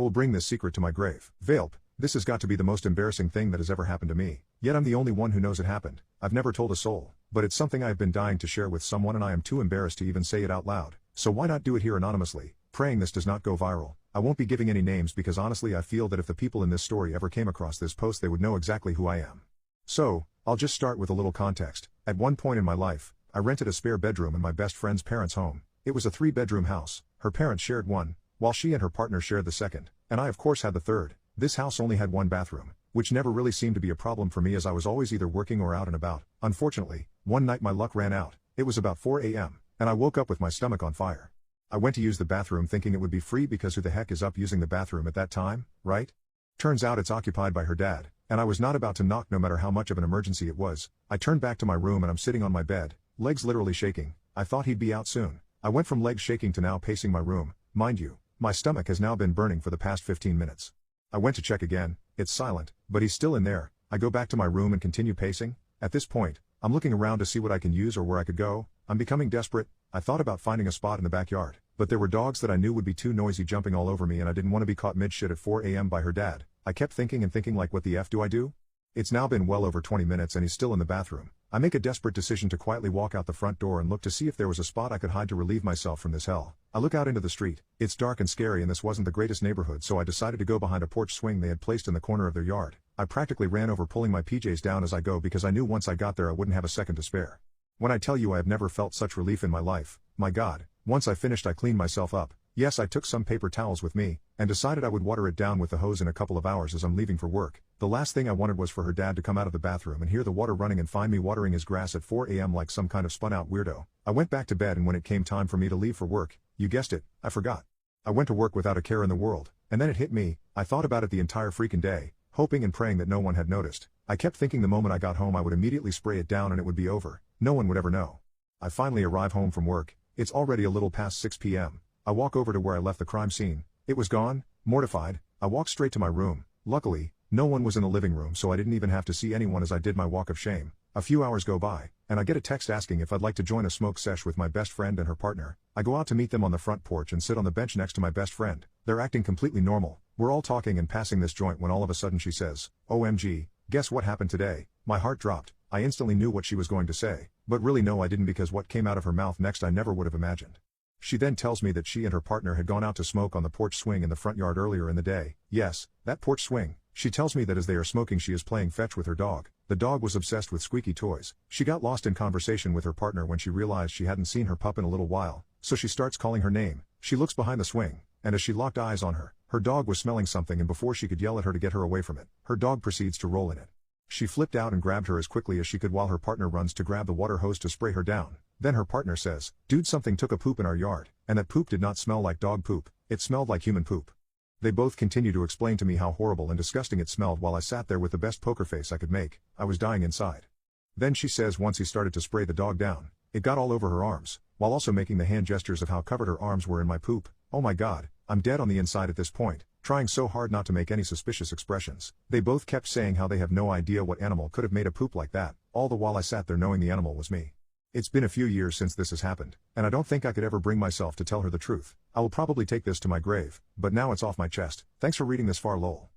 will bring this secret to my grave. Velp, this has got to be the most embarrassing thing that has ever happened to me. Yet I'm the only one who knows it happened. I've never told a soul. But it's something I have been dying to share with someone and I am too embarrassed to even say it out loud. So why not do it here anonymously, praying this does not go viral. I won't be giving any names because honestly I feel that if the people in this story ever came across this post they would know exactly who I am. So, I'll just start with a little context. At one point in my life, I rented a spare bedroom in my best friend's parents' home. It was a 3-bedroom house. Her parents shared one, while she and her partner shared the second, and I of course had the third. This house only had one bathroom, which never really seemed to be a problem for me as I was always either working or out and about. Unfortunately, one night my luck ran out. It was about 4 a.m., and I woke up with my stomach on fire. I went to use the bathroom thinking it would be free because who the heck is up using the bathroom at that time, right? Turns out it's occupied by her dad, and I was not about to knock no matter how much of an emergency it was. I turned back to my room and I'm sitting on my bed, legs literally shaking. I thought he'd be out soon. I went from legs shaking to now pacing my room. Mind you, my stomach has now been burning for the past 15 minutes. I went to check again, it's silent, but he's still in there. I go back to my room and continue pacing. At this point, I'm looking around to see what I can use or where I could go. I'm becoming desperate. I thought about finding a spot in the backyard, but there were dogs that I knew would be too noisy jumping all over me and I didn't want to be caught mid-shit at 4 a.m. by her dad. I kept thinking and thinking like what the F do I do? It's now been well over 20 minutes and he's still in the bathroom. I make a desperate decision to quietly walk out the front door and look to see if there was a spot I could hide to relieve myself from this hell. I look out into the street. It's dark and scary and this wasn't the greatest neighborhood so I decided to go behind a porch swing they had placed in the corner of their yard. I practically ran over pulling my PJs down as I go because I knew once I got there I wouldn't have a second to spare. When I tell you I have never felt such relief in my life, my God, once I finished I cleaned myself up. Yes, I took some paper towels with me, and decided I would water it down with the hose in a couple of hours as I'm leaving for work. The last thing I wanted was for her dad to come out of the bathroom and hear the water running and find me watering his grass at 4 a.m. like some kind of spun out weirdo. I went back to bed and when it came time for me to leave for work, you guessed it, I forgot. I went to work without a care in the world, and then it hit me. I thought about it the entire freaking day, hoping and praying that no one had noticed. I kept thinking the moment I got home I would immediately spray it down and it would be over. No one would ever know. I finally arrive home from work. It's already a little past 6 p.m. I walk over to where I left the crime scene. It was gone. Mortified, I walked straight to my room. Luckily, no one was in the living room so I didn't even have to see anyone as I did my walk of shame. A few hours go by, and I get a text asking if I'd like to join a smoke sesh with my best friend and her partner. I go out to meet them on the front porch and sit on the bench next to my best friend. They're acting completely normal. We're all talking and passing this joint when all of a sudden she says, "OMG, guess what happened today?" My heart dropped. I instantly knew what she was going to say, but really no I didn't because what came out of her mouth next I never would have imagined. She then tells me that she and her partner had gone out to smoke on the porch swing in the front yard earlier in the day. Yes, that porch swing. She tells me that as they are smoking she is playing fetch with her dog. The dog was obsessed with squeaky toys. She got lost in conversation with her partner when she realized she hadn't seen her pup in a little while, so she starts calling her name. She looks behind the swing, and as she locked eyes on her, her dog was smelling something and before she could yell at her to get her away from it, her dog proceeds to roll in it. She flipped out and grabbed her as quickly as she could while her partner runs to grab the water hose to spray her down. Then her partner says, "Dude, something took a poop in our yard, and that poop did not smell like dog poop, it smelled like human poop." They both continue to explain to me how horrible and disgusting it smelled while I sat there with the best poker face I could make. I was dying inside. Then she says once he started to spray the dog down, it got all over her arms, while also making the hand gestures of how covered her arms were in my poop. Oh my God, I'm dead on the inside at this point, trying so hard not to make any suspicious expressions. They both kept saying how they have no idea what animal could have made a poop like that, all the while I sat there knowing the animal was me. It's been a few years since this has happened, and I don't think I could ever bring myself to tell her the truth. I will probably take this to my grave, but now it's off my chest. Thanks for reading this far, lol.